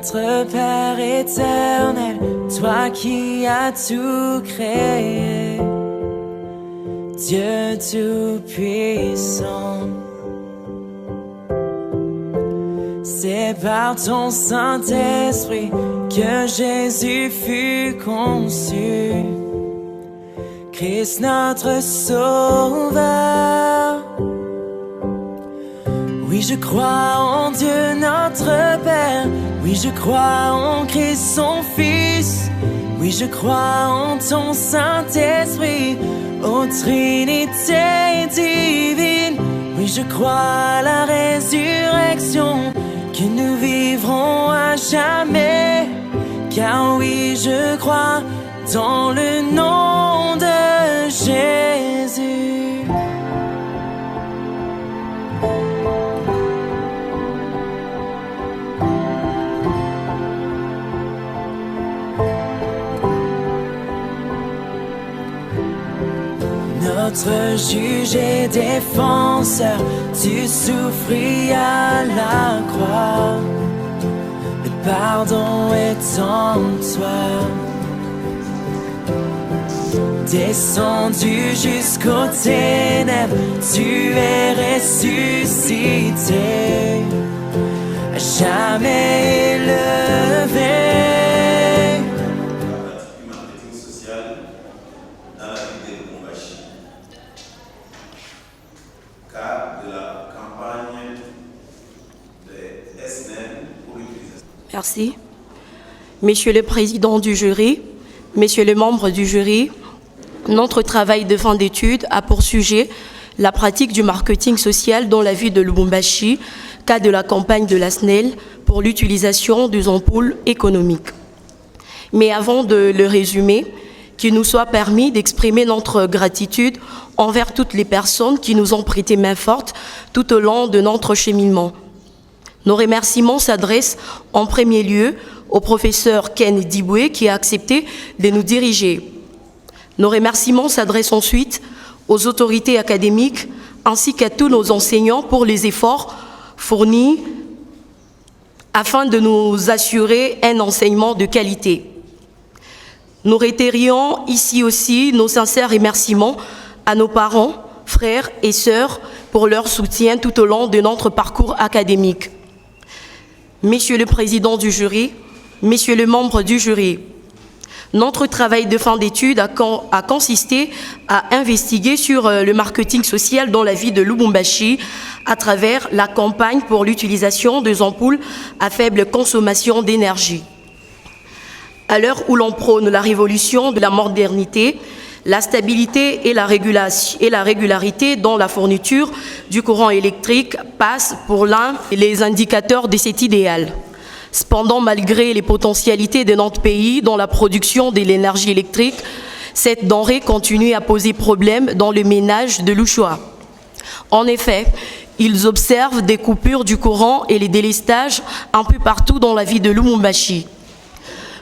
Notre Père éternel, toi qui as tout créé, Dieu tout-puissant, c'est par ton Saint-Esprit que Jésus fut conçu, Christ notre Sauveur. Oui, je crois en Dieu notre Père, oui, je crois en Christ son Fils, oui, je crois en ton Saint-Esprit, ô Trinité divine. Oui, je crois à la résurrection, que nous vivrons à jamais. Car oui, je crois dans le nom de Jésus. Notre juge et défenseur, tu souffris à la croix. Le pardon est en toi. Descendu jusqu'aux ténèbres, tu es ressuscité, à jamais élevé. Merci. Monsieur le Président du jury, Messieurs les membres du jury, notre travail de fin d'études a pour sujet la pratique du marketing social dans la ville de Lubumbashi, cas de la campagne de la SNEL pour l'utilisation des ampoules économiques. Mais avant de le résumer, qu'il nous soit permis d'exprimer notre gratitude envers toutes les personnes qui nous ont prêté main forte tout au long de notre cheminement. Nos remerciements s'adressent en premier lieu au professeur Ken Diboué qui a accepté de nous diriger. Nos remerciements s'adressent ensuite aux autorités académiques ainsi qu'à tous nos enseignants pour les efforts fournis afin de nous assurer un enseignement de qualité. Nous réitérions ici aussi nos sincères remerciements à nos parents, frères et sœurs pour leur soutien tout au long de notre parcours académique. Messieurs le Président du jury, Messieurs les membres du jury, notre travail de fin d'études a consisté à investiguer sur le marketing social dans la ville de Lubumbashi à travers la campagne pour l'utilisation des ampoules à faible consommation d'énergie. À l'heure où l'on prône la révolution de la modernité, la stabilité et la régularité dans la fourniture du courant électrique passent pour l'un des indicateurs de cet idéal. Cependant, malgré les potentialités de notre pays dans la production de l'énergie électrique, cette denrée continue à poser problème dans le ménage de Lushoa. En effet, ils observent des coupures du courant et les délestages un peu partout dans la ville de Lubumbashi.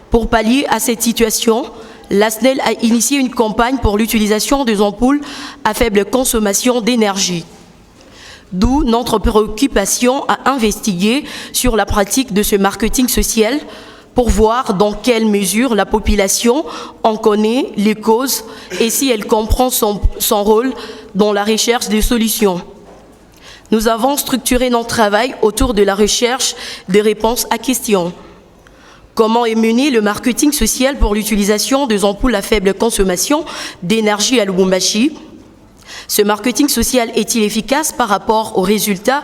Pour pallier à cette situation, la SNEL a initié une campagne pour l'utilisation des ampoules à faible consommation d'énergie. D'où notre préoccupation à investiguer sur la pratique de ce marketing social pour voir dans quelle mesure la population en connaît les causes et si elle comprend son rôle dans la recherche des solutions. Nous avons structuré notre travail autour de la recherche des réponses à questions. Comment est mené le marketing social pour l'utilisation des ampoules à faible consommation d'énergie à Lubumbashi? Ce marketing social est-il efficace par rapport aux résultats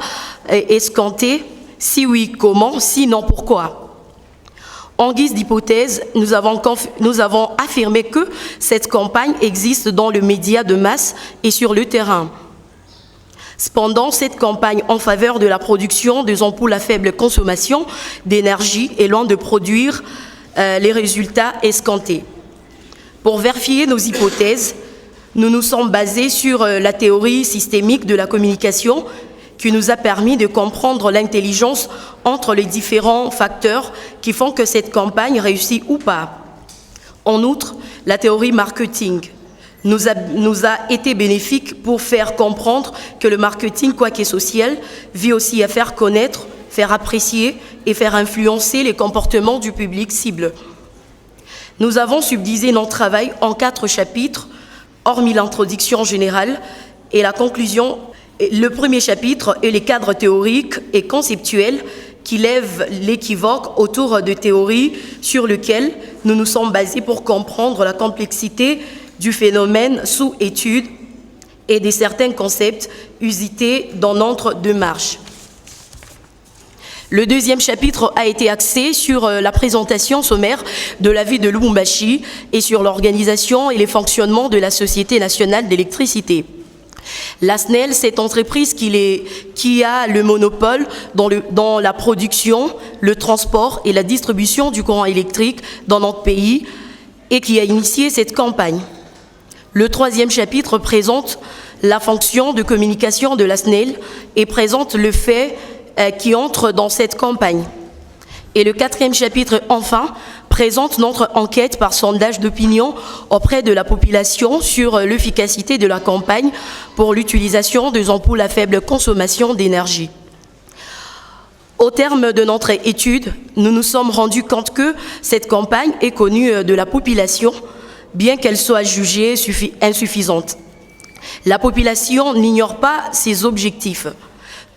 escomptés? Si oui, comment? Sinon, pourquoi? En guise d'hypothèse, nous avons affirmé que cette campagne existe dans le média de masse et sur le terrain. Cependant, cette campagne en faveur de la production des ampoules à faible consommation d'énergie est loin de produire les résultats escomptés. Pour vérifier nos hypothèses, nous nous sommes basés sur la théorie systémique de la communication qui nous a permis de comprendre l'intelligence entre les différents facteurs qui font que cette campagne réussit ou pas. En outre, la théorie marketing nous a été bénéfique pour faire comprendre que le marketing, quoique social, vise aussi à faire connaître faire apprécier et faire influencer les comportements du public cible. Nous avons subdivisé notre travail en 4 chapitres, hormis l'introduction générale et la conclusion. Le premier chapitre est les cadres théoriques et conceptuels qui lèvent l'équivoque autour de théories sur lesquelles nous nous sommes basés pour comprendre la complexité du phénomène sous étude et de certains concepts usités dans notre démarche. Le deuxième chapitre a été axé sur la présentation sommaire de la vie de Lubumbashi et sur l'organisation et les fonctionnements de la Société nationale d'électricité. La SNEL, cette entreprise qui a le monopole dans la production, le transport et la distribution du courant électrique dans notre pays et qui a initié cette campagne. Le troisième chapitre présente la fonction de communication de la SNEL et présente le fait qui entre dans cette campagne. Et le quatrième chapitre, enfin, présente notre enquête par sondage d'opinion auprès de la population sur l'efficacité de la campagne pour l'utilisation des ampoules à faible consommation d'énergie. Au terme de notre étude, nous nous sommes rendus compte que cette campagne est connue de la population, bien qu'elle soit jugée insuffisante. La population n'ignore pas ses objectifs.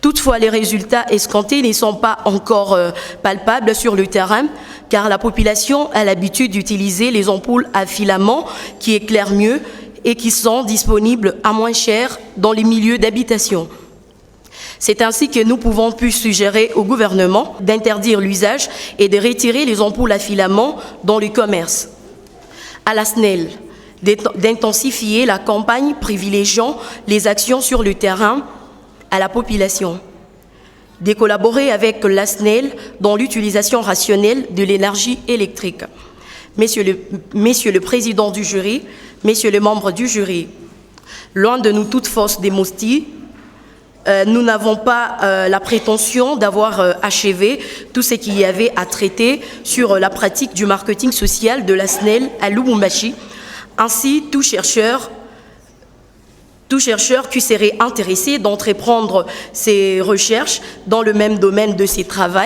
Toutefois, les résultats escomptés ne sont pas encore palpables sur le terrain, car la population a l'habitude d'utiliser les ampoules à filament qui éclairent mieux et qui sont disponibles à moins cher dans les milieux d'habitation. C'est ainsi que nous pouvons plus suggérer au gouvernement d'interdire l'usage et de retirer les ampoules à filament dans le commerce. À la SNEL, d'intensifier la campagne privilégiant les actions sur le terrain à la population, de collaborer avec la SNEL dans l'utilisation rationnelle de l'énergie électrique. Messieurs le président du jury, messieurs les membres du jury, loin de nous toute fausse démestie, nous n'avons pas la prétention d'avoir achevé tout ce qu'il y avait à traiter sur la pratique du marketing social de la SNEL à Lubumbashi. Ainsi, tout chercheur qui serait intéressé d'entreprendre ses recherches dans le même domaine de ses travaux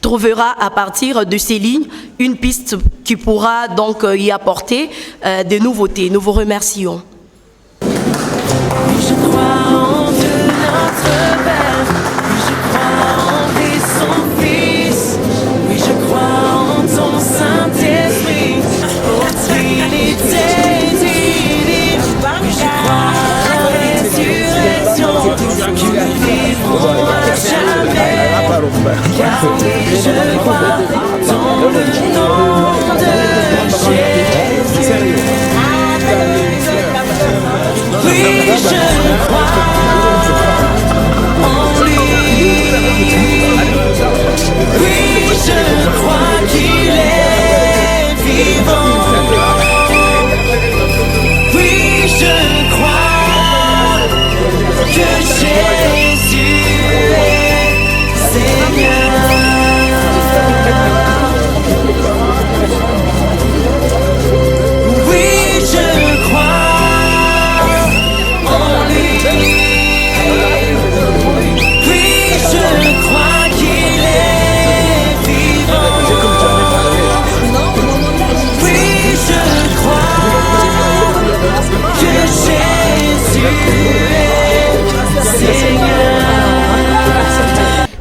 trouvera à partir de ces lignes une piste qui pourra donc y apporter des nouveautés. Nous vous remercions. Je crois en Dieu notre Père, oui je crois en Christ son Fils, oui je crois en ton Saint-Esprit, ô Trinité divine, oui je crois à la résurrection, que nous vivrons à jamais, car oui je crois dans le nom de Jésus. Oui, je crois en lui. Oui, je crois qu'il est vivant. Oui, je crois que Jésus est Seigneur. Oui, je crois.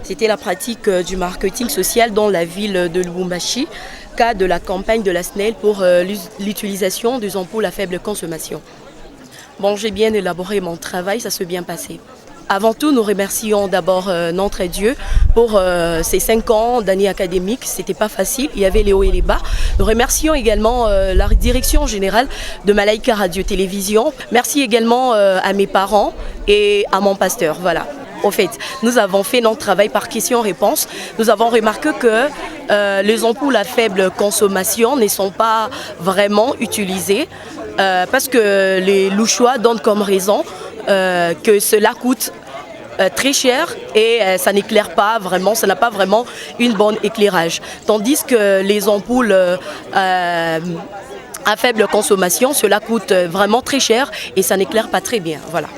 C'était la pratique du marketing social dans la ville de Lubumbashi, cas de la campagne de la SNEL pour l'utilisation des ampoules à faible consommation. Bon, j'ai bien élaboré mon travail, ça s'est bien passé. Avant tout, nous remercions d'abord notre Dieu pour ces 5 ans d'année académique. C'était pas facile, il y avait les hauts et les bas. Nous remercions également la direction générale de Malaika Radio-Télévision. Merci également à mes parents et à mon pasteur. Voilà. Au fait, nous avons fait notre travail par question-réponse. Nous avons remarqué que les ampoules à faible consommation ne sont pas vraiment utilisées parce que les louchois donnent comme raison que cela coûte très cher et ça n'éclaire pas vraiment, ça n'a pas vraiment une bonne éclairage. Tandis que les ampoules à faible consommation, cela coûte vraiment très cher et ça n'éclaire pas très bien. Voilà.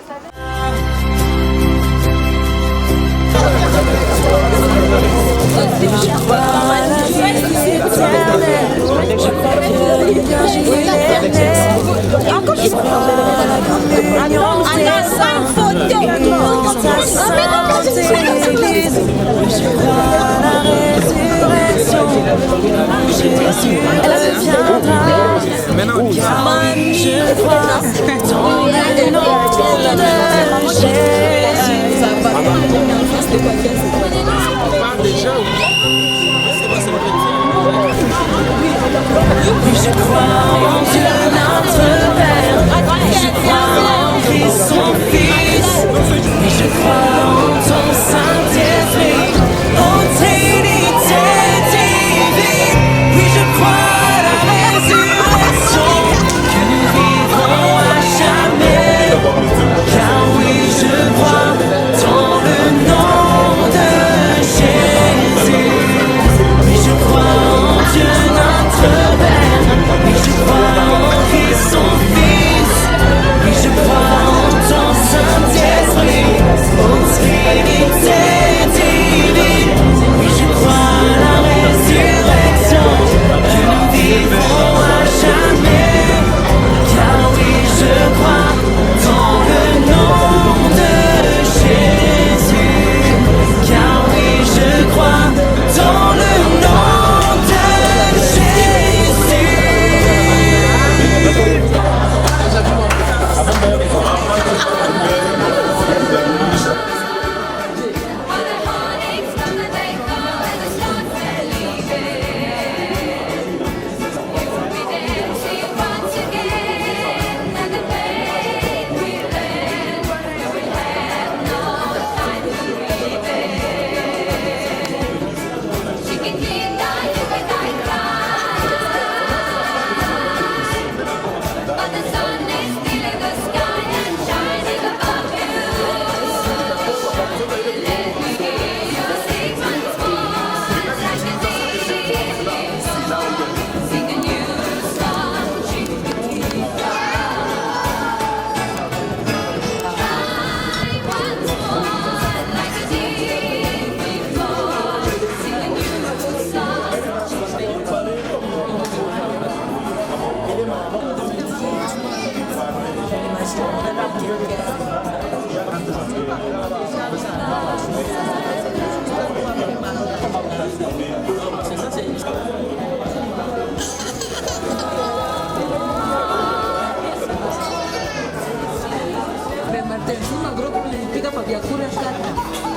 je crois à la vie éternelle. Je crois que les vierges éternelles. Je crois à la communion des saints dans ta sainte église. Je crois à la résurrection. Jésus reviendra. Car je crois dans le nom de Jésus. Oui, je crois en Dieu notre Père. Oui, je crois en Christ son Fils. Oui, je crois en ton Saint-Esprit, ô Trinité divine. Oui, je crois à la résurrection, que nous vivrons à jamais. Car oui, je crois dans le nom de Jésus. Oui, je crois en Dieu notre Père. Oui, je crois en Christ son Fils. Oui, je crois en ton Saint-Esprit, ô Trinité divine. Oui, je crois à la résurrection, que nous vivrons à jamais. Car oui, je crois dans le nom de Jésus. Car oui, je crois dans le nom de Jésus. Martin, una gropa, pica para viajar.